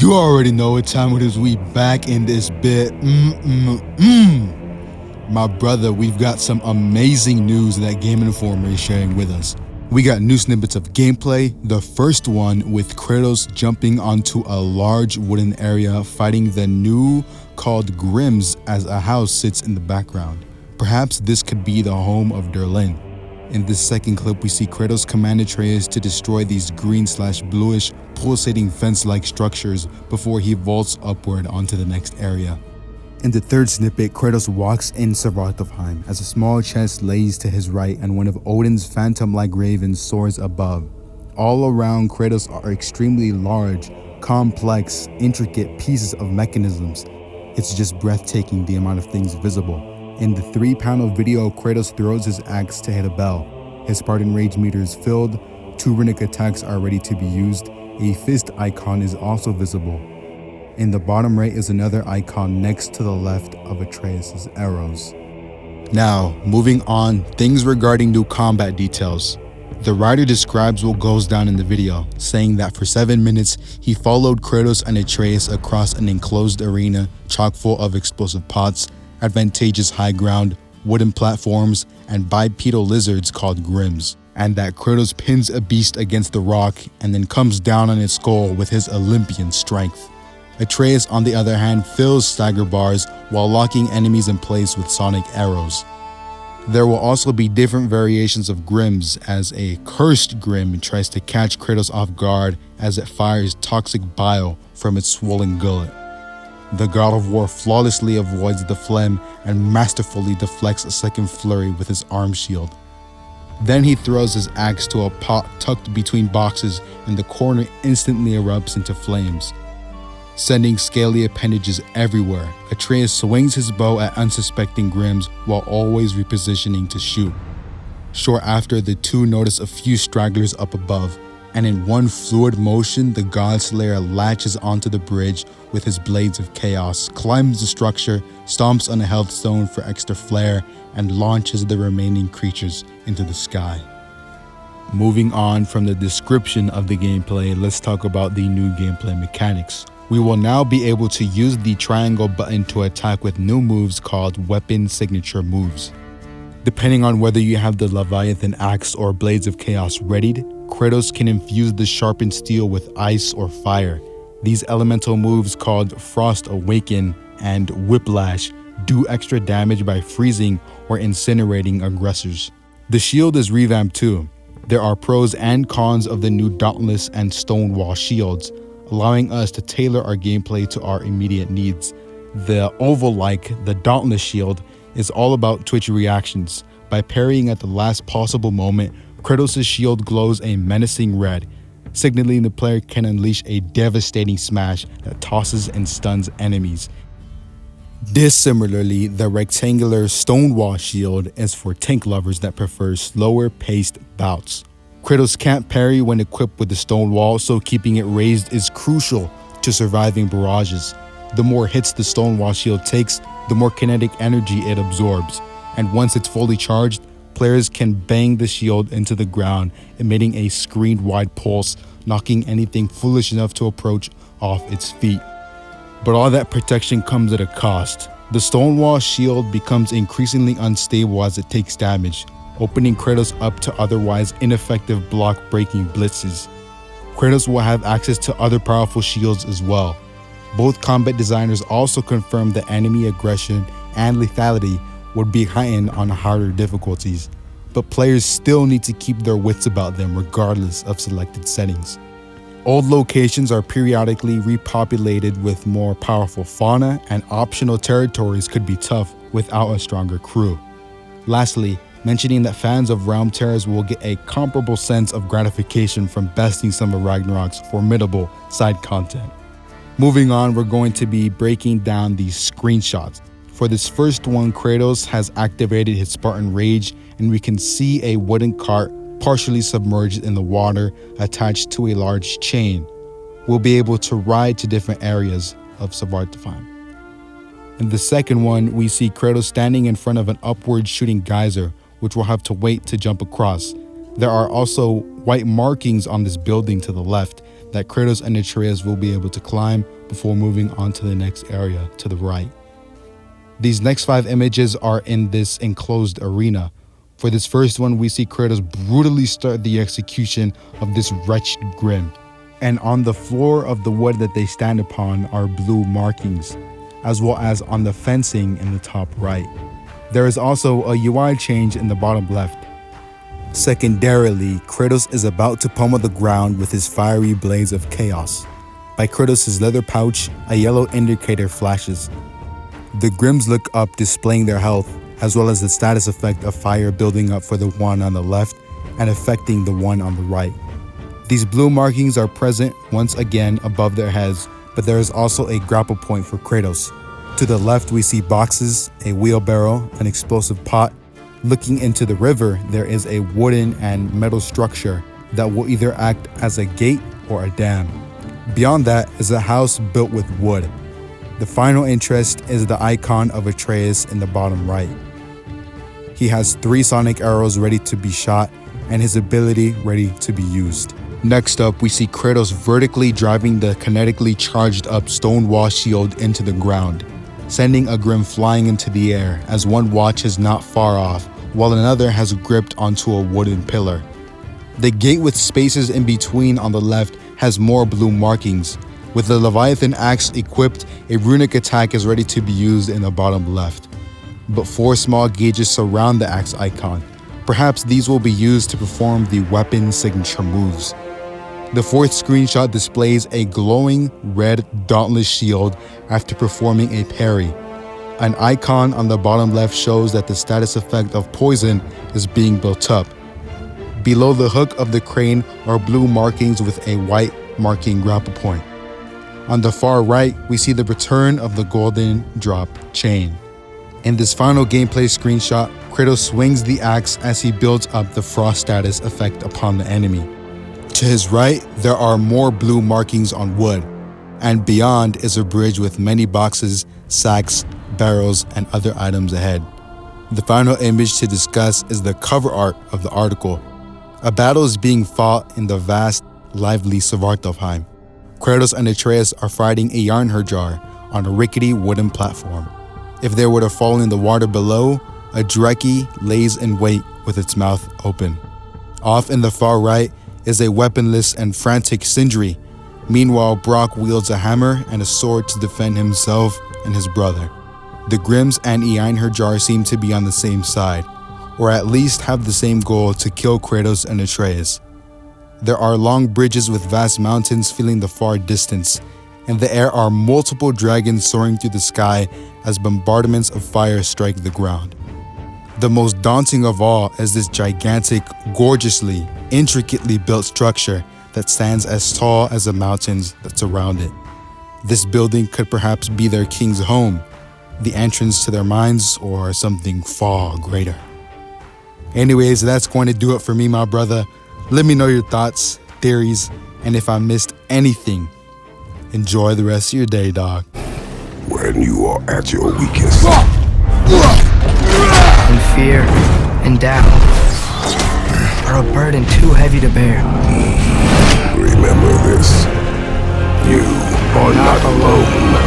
You already know what time it is. We back in this bit. My brother, we've got some amazing news that Game Informer is sharing with us. We got new snippets of gameplay, the first one with Kratos jumping onto a large wooden area fighting the new called Grims as a house sits in the background. Perhaps this could be the home of Derlin. In this second clip, we see Kratos command Atreus to destroy these green/bluish pulsating fence-like structures before he vaults upward onto the next area. In the third snippet, Kratos walks in Svartalfheim as a small chest lays to his right and one of Odin's phantom-like ravens soars above. All around Kratos are extremely large, complex, intricate pieces of mechanisms. It's just breathtaking the amount of things visible. In the 3-panel video, Kratos throws his axe to hit a bell. His Spartan Rage meter is filled, 2 runic attacks are ready to be used, a fist icon is also visible. In the bottom right is another icon next to the left of Atreus' arrows. Now, moving on, things regarding new combat details. The writer describes what goes down in the video, saying that for 7 minutes, he followed Kratos and Atreus across an enclosed arena chock full of explosive pots, advantageous high ground, wooden platforms, and bipedal lizards called Grims, and that Kratos pins a beast against the rock and then comes down on its skull with his Olympian strength. Atreus, on the other hand, fills stagger bars while locking enemies in place with sonic arrows. There will also be different variations of Grims, as a cursed Grim tries to catch Kratos off guard as it fires toxic bile from its swollen gullet. The God of War flawlessly avoids the phlegm and masterfully deflects a second flurry with his arm shield. Then he throws his axe to a pot tucked between boxes and the corner instantly erupts into flames, sending scaly appendages everywhere. Atreus swings his bow at unsuspecting Grims while always repositioning to shoot. Short after, the two notice a few stragglers up above, and in one fluid motion, the Godslayer latches onto the bridge with his blades of chaos, climbs the structure, stomps on a health stone for extra flair, and launches the remaining creatures into the sky. Moving on from the description of the gameplay, let's talk about the new gameplay mechanics. We will now be able to use the triangle button to attack with new moves called weapon signature moves. Depending on whether you have the Leviathan Axe or Blades of Chaos readied, Kratos can infuse the sharpened steel with ice or fire. These elemental moves called Frost Awaken and Whiplash do extra damage by freezing or incinerating aggressors. The shield is revamped too. There are pros and cons of the new Dauntless and Stonewall shields, allowing us to tailor our gameplay to our immediate needs. The oval-like, the Dauntless shield, is all about twitch reactions. By parrying at the last possible moment, Kratos' shield glows a menacing red, signaling the player can unleash a devastating smash that tosses and stuns enemies. Dissimilarly, the rectangular Stonewall shield is for tank lovers that prefer slower-paced bouts. Kratos can't parry when equipped with the Stonewall, so keeping it raised is crucial to surviving barrages. The more hits the Stonewall shield takes, the more kinetic energy it absorbs, and once it's fully charged, players can bang the shield into the ground, emitting a screen-wide pulse, knocking anything foolish enough to approach off its feet. But all that protection comes at a cost. The Stonewall shield becomes increasingly unstable as it takes damage, opening Kratos up to otherwise ineffective block-breaking blitzes. Kratos will have access to other powerful shields as well. Both combat designers also confirmed that enemy aggression and lethality would be heightened on harder difficulties, but players still need to keep their wits about them regardless of selected settings. Old locations are periodically repopulated with more powerful fauna, and optional territories could be tough without a stronger crew. Lastly, mentioning that fans of Realm Terrors will get a comparable sense of gratification from besting some of Ragnarok's formidable side content. Moving on, we're going to be breaking down these screenshots. For this first one, Kratos has activated his Spartan Rage, and we can see a wooden cart partially submerged in the water attached to a large chain. We'll be able to ride to different areas of Svartalfheim. In the second one, we see Kratos standing in front of an upward shooting geyser, which we'll have to wait to jump across. There are also white markings on this building to the left, that Kratos and Atreus will be able to climb before moving on to the next area to the right. These next 5 images are in this enclosed arena. For this first one, we see Kratos brutally start the execution of this wretched Grim. And on the floor of the wood that they stand upon are blue markings, as well as on the fencing in the top right. There is also a UI change in the bottom left. Secondarily, Kratos is about to pummel the ground with his fiery blades of chaos. By Kratos' leather pouch, a yellow indicator flashes. The Grims look up, displaying their health, as well as the status effect of fire building up for the one on the left and affecting the one on the right. These blue markings are present once again above their heads, but there is also a grapple point for Kratos. To the left, we see boxes, a wheelbarrow, an explosive pot. Looking into the river, there is a wooden and metal structure that will either act as a gate or a dam. Beyond that is a house built with wood. The final interest is the icon of Atreus in the bottom right. He has 3 sonic arrows ready to be shot and his ability ready to be used. Next up, we see Kratos vertically driving the kinetically charged up stone wall shield into the ground, sending a Grim flying into the air as one watches not far off, while another has gripped onto a wooden pillar. The gate with spaces in between on the left has more blue markings. With the Leviathan axe equipped, a runic attack is ready to be used in the bottom left. But 4 small gauges surround the axe icon. Perhaps these will be used to perform the weapon signature moves. The 4th screenshot displays a glowing red dauntless shield after performing a parry. An icon on the bottom left shows that the status effect of poison is being built up. Below the hook of the crane are blue markings with a white marking grapple point. On the far right, we see the return of the golden drop chain. In this final gameplay screenshot, Kratos swings the axe as he builds up the frost status effect upon the enemy. To his right, there are more blue markings on wood, and beyond is a bridge with many boxes, sacks, barrels, and other items ahead. The final image to discuss is the cover art of the article. A battle is being fought in the vast, lively Svartalfheim. Kratos and Atreus are fighting a Jarnherjar on a rickety wooden platform. If they were to fall in the water below, a Dreki lays in wait with its mouth open. Off in the far right is a weaponless and frantic Sindri. Meanwhile, Brock wields a hammer and a sword to defend himself and his brother. The Grims and Einherjar seem to be on the same side, or at least have the same goal to kill Kratos and Atreus. There are long bridges with vast mountains filling the far distance. In the air are multiple dragons soaring through the sky as bombardments of fire strike the ground. The most daunting of all is this gigantic, gorgeously, intricately built structure that stands as tall as the mountains that surround it. This building could perhaps be their king's home, the entrance to their minds, or something far greater. Anyways, that's going to do it for me, my brother. Let me know your thoughts, theories, and if I missed anything. Enjoy the rest of your day, dog. When you are at your weakest. When fear and doubt are a burden too heavy to bear. Remember this. You are not alone.